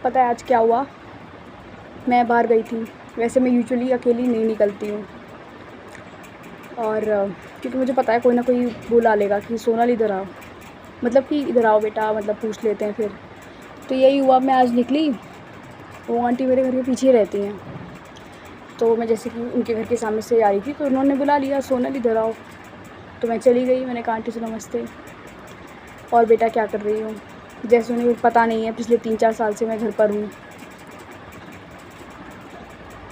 पता है आज क्या हुआ? मैं बाहर गई थी। वैसे मैं यूजुअली अकेली नहीं निकलती हूँ और क्योंकि मुझे पता है कोई ना कोई बुला लेगा कि सोनल इधर आओ, मतलब कि इधर आओ बेटा, मतलब पूछ लेते हैं फिर। तो यही हुआ, मैं आज निकली। वो आंटी मेरे घर के पीछे ही रहती हैं, तो मैं जैसे कि उनके घर के सामने से आ रही थी तो उन्होंने बुला लिया, सोनल इधर आओ। तो मैं चली गई। मैंने कहा आंटी से नमस्ते, और बेटा क्या कर रही हो? जैसे उन्हें पता नहीं है पिछले 3-4 साल से मैं घर पर हूँ।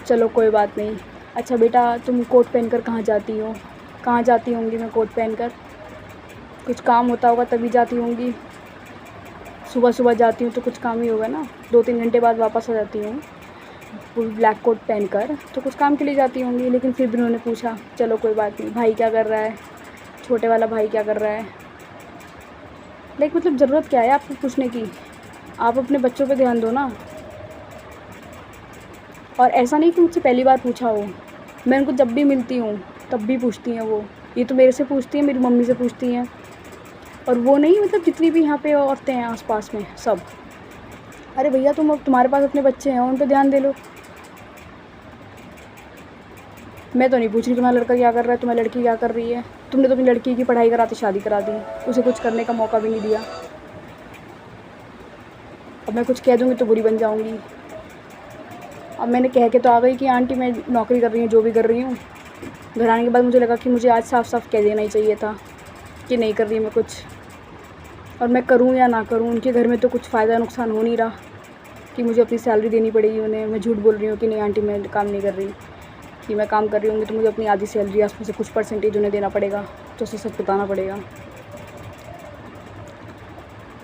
चलो कोई बात नहीं। अच्छा बेटा तुम कोट पहन कर कहाँ जाती हो? कहाँ जाती होंगी मैं कोट पहन कर? कुछ काम होता होगा तभी जाती होंगी। सुबह सुबह जाती हूँ तो कुछ काम ही होगा ना, 2-3 घंटे बाद वापस आ जाती हूँ फुल ब्लैक कोट पहन कर, तो कुछ काम के लिए जाती होंगी। लेकिन फिर भी उन्होंने पूछा। चलो कोई बात नहीं। भाई क्या कर रहा है? छोटे वाला भाई क्या कर रहा है? लाइक मतलब ज़रूरत क्या है आपको पूछने की? आप अपने बच्चों पे ध्यान दो ना। और ऐसा नहीं कि मुझसे पहली बार पूछा हो, मैं उनको जब भी मिलती हूँ तब भी पूछती हैं वो। ये तो मेरे से पूछती हैं, मेरी मम्मी से पूछती हैं, और वो नहीं, मतलब जितनी भी यहाँ पे औरतें हैं आसपास में सब। अरे भैया तुम, अब तुम्हारे पास अपने बच्चे हैं, उन पे ध्यान दे लो। मैं तो नहीं पूछ रही तुम्हारा लड़का क्या कर रहा है, तुम्हारी लड़की क्या कर रही है। तुमने तो अपनी लड़की की पढ़ाई कराते शादी करा दी, उसे कुछ करने का मौका भी नहीं दिया। अब मैं कुछ कह दूँगी तो बुरी बन जाऊँगी। अब मैंने कह के तो आ गई कि आंटी मैं नौकरी कर रही हूँ, जो भी कर रही हूँ। घर आने के बाद मुझे लगा कि मुझे आज साफ साफ कह देना ही चाहिए था कि नहीं कर रही मैं कुछ। और मैं करूँ या ना करूँ, उनके घर में तो कुछ फ़ायदा नुकसान हो नहीं रहा कि मुझे अपनी सैलरी देनी पड़ेगी उन्हें। मैं झूठ बोल रही हूँ कि नहीं आंटी मैं काम नहीं कर रही, कि मैं काम कर रही होंगी तो मुझे अपनी आधी सैलरी उसमें से कुछ परसेंटेज उन्हें देना पड़ेगा, तो उसे सच बताना पड़ेगा।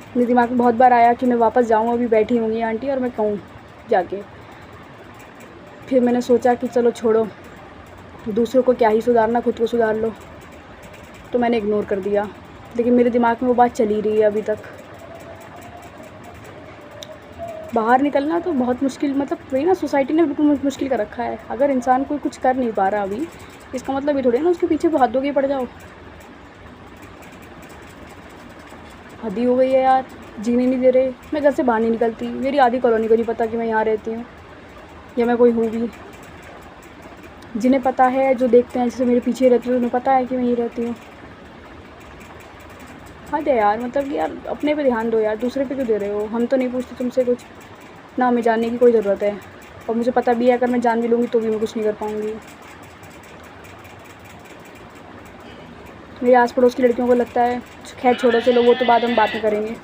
मेरे दिमाग में बहुत बार आया कि मैं वापस जाऊँ, अभी बैठी होंगी आंटी और मैं कहूँ जाके। फिर मैंने सोचा कि चलो छोड़ो, दूसरों को क्या ही सुधारना, खुद को सुधार लो। तो मैंने इग्नोर कर दिया, लेकिन मेरे दिमाग में वो बात चली रही है अभी तक। बाहर निकलना तो बहुत मुश्किल, मतलब वही ना, सोसाइटी ने बिल्कुल मुश्किल कर रखा है। अगर इंसान कोई कुछ कर नहीं पा रहा अभी, इसका मतलब ये थोड़ी ना उसके पीछे हाथों के पड़ जाओ। हद ही हो गई है यार, जीने नहीं दे रहे। मैं घर से बाहर नहीं निकलती, मेरी आधी कॉलोनी को नहीं पता कि मैं यहाँ रहती हूँ या मैं कोई हूँ भी। जिन्हें पता है, जो देखते हैं जैसे मेरे पीछे रहती हूँ, उन्हें पता है कि मैं यहीं रहती हूँ। हद है यार, मतलब कि यार अपने पे ध्यान दो यार, दूसरे पे क्यों दे रहे हो? हम तो नहीं पूछते तुमसे कुछ, ना हमें जानने की कोई ज़रूरत है। और मुझे पता भी है अगर मैं जान भी लूँगी तो भी मैं कुछ नहीं कर पाऊँगी। मेरे आस पड़ोस की लड़कियों को लगता है, खैर छोड़ो, चलो वो तो बाद हम बात में करेंगे।